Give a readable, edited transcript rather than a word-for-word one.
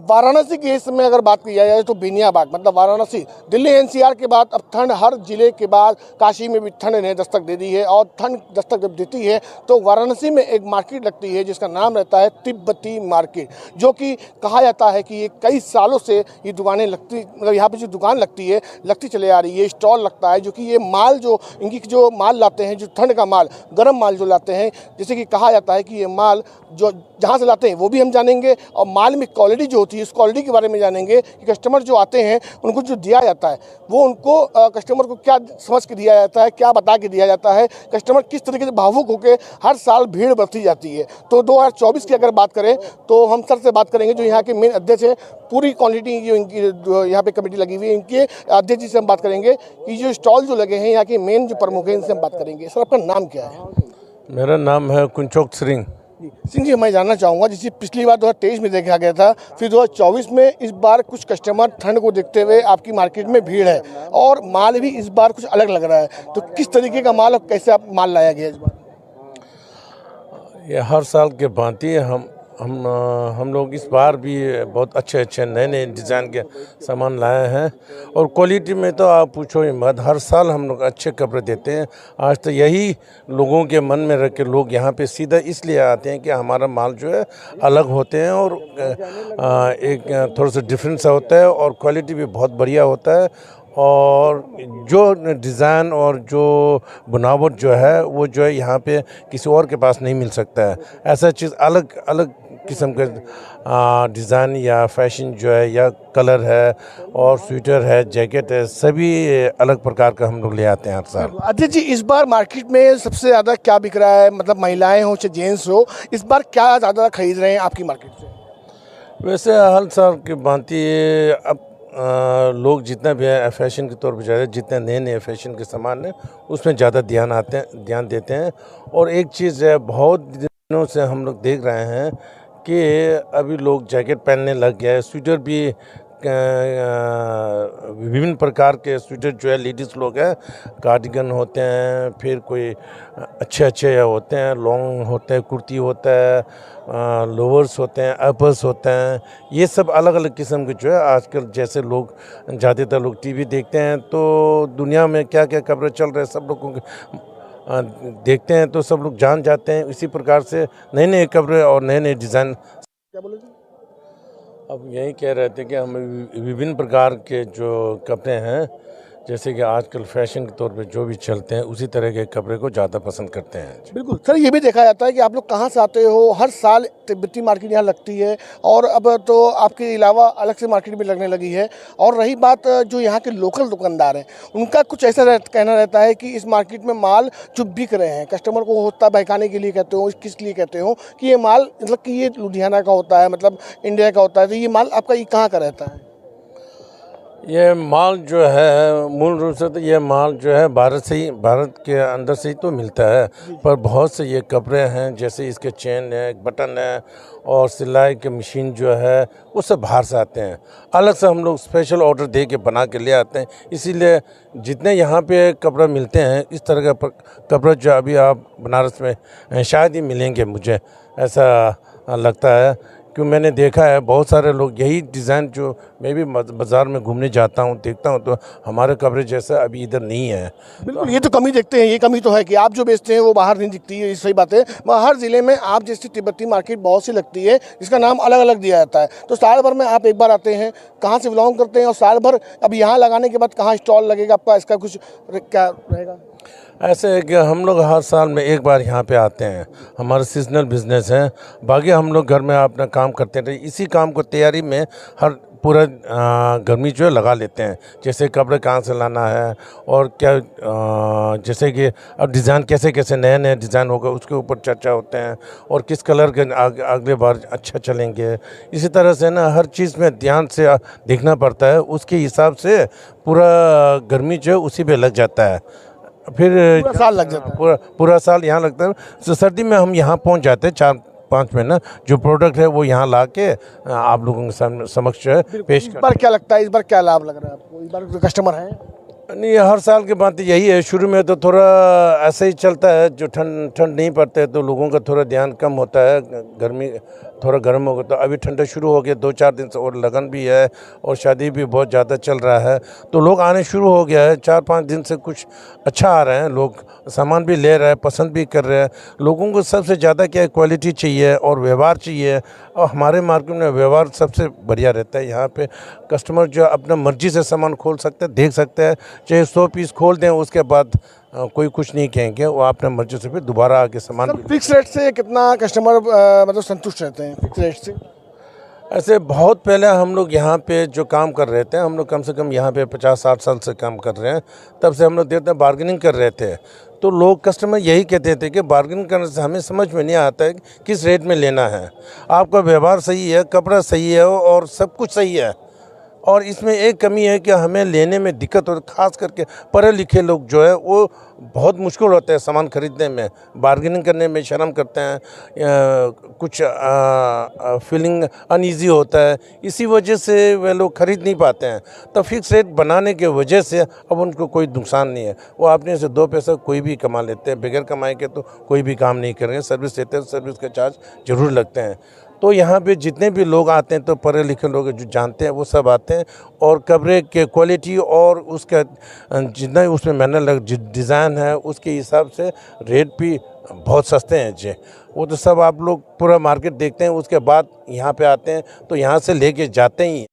वाराणसी के इस समय अगर बात की जाए तो बेनियाबाग मतलब वाराणसी दिल्ली एनसीआर के बाद अब ठंड हर जिले के बाद काशी में भी ठंड ने दस्तक दे दी है। और ठंड दस्तक जब देती है तो वाराणसी में एक मार्केट लगती है जिसका नाम रहता है तिब्बती मार्केट, जो कि कहा जाता है कि ये कई सालों से ये दुकानें लगती मतलब यहाँ पे जो दुकान लगती चले आ रही है, स्टॉल लगता है, जो कि ये माल जो इनकी जो माल लाते हैं, जो ठंड का माल गर्म माल जो लाते हैं, जैसे कि कहा जाता है कि ये माल जो जहाँ से लाते हैं वो भी हम जानेंगे और माल में क्वालिटी जो होती है उस क्वालिटी के बारे में जानेंगे कि कस्टमर जो आते हैं उनको जो दिया जाता है वो उनको कस्टमर को क्या समझ के दिया जाता है, क्या बता के दिया जाता है, कस्टमर किस तरीके से भावुक होकर हर साल भीड़ बढ़ती जाती है। तो 2024 की अगर बात करें तो हम सर से बात करेंगे जो यहाँ के मेन अध्यक्ष हैं, पूरी क्वालिटी जो इनकी यहाँ पे कमेटी लगी हुई है इनके अध्यक्ष जी से हम बात करेंगे कि जो स्टॉल जो लगे हैं यहाँ के मेन जो प्रमुख हैं इनसे हम बात करेंगे। सर आपका नाम क्या है? मेरा नाम है कुंचोक सिंह। सिंह जी, मैं जानना चाहूँगा जैसे पिछली बार 2023 में देखा गया था, फिर 2024 में इस बार कुछ कस्टमर ठंड को देखते हुए आपकी मार्केट में भीड़ है और माल भी इस बार कुछ अलग लग रहा है, तो किस तरीके का माल और कैसे आप माल लाया गया इस बार? ये हर साल के भांति हम लोग इस बार भी बहुत अच्छे नए डिज़ाइन के सामान लाए हैं और क्वालिटी में तो आप पूछो ही मत। हर साल हम लोग अच्छे कपड़े देते हैं। आज तो यही लोगों के मन में रख के लोग यहाँ पे सीधा इसलिए आते हैं कि हमारा माल जो है अलग होते हैं और एक थोड़ा सा डिफरेंस होता है और क्वालिटी भी बहुत बढ़िया होता है और जो डिज़ाइन और जो बनावट जो है वो जो है यहाँ पे किसी और के पास नहीं मिल सकता है। ऐसा चीज़ अलग किस्म के डिज़ाइन या फैशन जो है या कलर है और स्वेटर है, जैकेट है, सभी अलग प्रकार का हम लोग ले आते हैं हर साल। अजय जी, इस बार मार्केट में सबसे ज़्यादा क्या बिक रहा है? मतलब महिलाएं हो चाहे जेंट्स हो, इस बार क्या ज़्यादा खरीद रहे हैं आपकी मार्केट से? वैसे हर साल की भांति अब लोग जितना भी है फैशन के तौर पर ज़्यादा जितने नए फैशन के सामान हैं उसमें ज़्यादा ध्यान देते हैं। और एक चीज़ है, बहुत दिनों से हम लोग देख रहे हैं कि अभी लोग जैकेट पहनने लग गए हैं, स्वेटर भी विभिन्न प्रकार के स्वेटर जो है लेडीज़ लोग हैं, कार्डिगन होते हैं, फिर कोई अच्छे होते हैं, लॉन्ग होते हैं, कुर्ती होता है, लोअर्स होते हैं, अपर्स होते हैं, ये सब अलग किस्म के जो है आजकल जैसे लोग ज़्यादातर लोग टीवी देखते हैं तो दुनिया में क्या क्या खबरें चल रहे हैं सब लोगों के देखते हैं तो सब लोग जान जाते हैं। इसी प्रकार से नए खबरें और नए डिज़ाइन। क्या बोले जी? अब यही कह रहे थे कि हम विभिन्न प्रकार के जो कपड़े हैं जैसे कि आजकल फैशन के तौर पे जो भी चलते हैं उसी तरह के कपड़े को ज़्यादा पसंद करते हैं। बिल्कुल सर, ये भी देखा जाता है कि आप लोग कहाँ से आते हो, हर साल तिब्बती मार्केट यहाँ लगती है और अब तो आपके अलावा अलग से मार्केट भी लगने लगी है। और रही बात जो यहाँ के लोकल दुकानदार हैं, उनका कुछ ऐसा कहना रहता है कि इस मार्केट में माल जो बिक रहे हैं कस्टमर को होता बहकाने के लिए कहते हो, किस लिए कहते हो कि ये माल मतलब कि ये लुधियाना का होता है, मतलब इंडिया का होता है, तो ये माल आपका ये कहाँ का रहता है? ये माल जो है मूल रूप से तो ये माल जो है भारत के अंदर से ही तो मिलता है, पर बहुत से ये कपड़े हैं जैसे इसके चेन है, बटन है और सिलाई के मशीन जो है वो सब बाहर से आते हैं। अलग से हम लोग स्पेशल ऑर्डर दे के बना के ले आते हैं। इसीलिए जितने यहाँ पे कपड़े मिलते हैं इस तरह का कपड़े जो अभी आप बनारस में शायद ही मिलेंगे, मुझे ऐसा लगता है। क्यों मैंने देखा है बहुत सारे लोग यही डिज़ाइन जो मैं भी बाज़ार में घूमने जाता हूँ देखता हूँ तो हमारे कपड़े जैसा अभी इधर नहीं है। बिल्कुल, ये तो कमी देखते हैं, ये कमी तो है कि आप जो बेचते हैं वो बाहर नहीं दिखती है, सही बात है। हर ज़िले में आप जैसी तिब्बती मार्केट बहुत सी लगती है जिसका नाम अलग अलग दिया जाता है। तो साल भर में आप एक बार आते हैं, कहाँ से बिलोंग करते हैं और साल भर अब यहाँ लगाने के बाद कहाँ स्टॉल लगेगा आपका, इसका कुछ क्या रहेगा? ऐसे है कि हम लोग हर साल में एक बार यहाँ पे आते हैं, हमारा सीजनल बिजनेस है, बाकी हम लोग घर में अपना काम करते हैं। इसी काम को तैयारी में हर पूरा गर्मी जो है लगा लेते हैं, जैसे कपड़े कहाँ से लाना है और क्या जैसे कि अब डिज़ाइन कैसे नए डिज़ाइन होगा उसके ऊपर चर्चा होते हैं और किस कलर के अगले बार अच्छा चलेंगे। इसी तरह से ना हर चीज़ में ध्यान से देखना पड़ता है, उसके हिसाब से पूरा गर्मी जो है उसी पे लग जाता है। फिर पूरा साल लग जाता है, पूरा साल यहाँ लगता है। तो सर्दी में हम यहाँ पहुँच जाते हैं 4-5 महीना, जो प्रोडक्ट है वो यहाँ ला के आप लोगों के समक्ष जो है पेश इस बार क्या लगता है, इस बार क्या लाभ लग रहा है आपको? इस बार कस्टमर हैं? नहीं, हर साल की बात यही है। शुरू में तो थोड़ा ऐसे ही चलता है, जो ठंड नहीं पड़ता है तो लोगों का थोड़ा ध्यान कम होता है, गर्मी थोड़ा गर्म हो गया। तो अभी ठंडा शुरू हो गया 2-4 दिन से, और लगन भी है और शादी भी बहुत ज़्यादा चल रहा है, तो लोग आने शुरू हो गया है। 4-5 दिन से कुछ अच्छा आ रहे हैं, लोग सामान भी ले रहे हैं, पसंद भी कर रहे हैं। लोगों को सबसे ज़्यादा क्या है, क्वालिटी चाहिए और व्यवहार चाहिए, और हमारे मार्केट में व्यवहार सबसे बढ़िया रहता है। यहाँ पे कस्टमर जो अपना मर्जी से सामान खोल सकते हैं, देख सकते हैं, चाहे 100 पीस खोल दें, उसके बाद कोई कुछ नहीं कहेंगे, वो अपने मर्जी से फिर दोबारा आके सामान सर फिक्स रेट से कितना कस्टमर मतलब संतुष्ट रहते हैं फिक्स रेट से? ऐसे बहुत पहले हम लोग यहाँ पे जो काम कर रहे थे, हम लोग कम से कम यहाँ पे 50-60 साल से काम कर रहे हैं, तब से हम लोग देर तक बार्गेनिंग कर रहे थे। तो लोग कस्टमर यही कहते थे कि बार्गेनिंग करने से हमें समझ में नहीं आता है कि किस रेट में लेना है। आपका व्यवहार सही है, कपड़ा सही है और सब कुछ सही है, और इसमें एक कमी है कि हमें लेने में दिक्कत होती है। ख़ास करके पढ़े लिखे लोग जो है वो बहुत मुश्किल होता है सामान खरीदने में, बार्गेनिंग करने में शर्म करते हैं, कुछ फीलिंग अनईज़ी होता है, इसी वजह से वे लोग खरीद नहीं पाते हैं। तो फिक्स रेट बनाने के वजह से अब उनको कोई नुकसान नहीं है, वो अपने से 2 पैसा कोई भी कमा लेते हैं। बगैर कमाई के तो कोई भी काम नहीं करेंगे, सर्विस देते हैं, सर्विस के चार्ज ज़रूर लगते हैं। तो यहाँ पे जितने भी लोग आते हैं, तो पढ़े लिखे लोग जो जानते हैं वो सब आते हैं, और कपड़े के क्वालिटी और उसका जितना उसमें मेहनत लग डिज़ाइन है उसके हिसाब से रेट भी बहुत सस्ते हैं जी। वो तो सब आप लोग पूरा मार्केट देखते हैं, उसके बाद यहाँ पे आते हैं तो यहाँ से लेके जाते ही।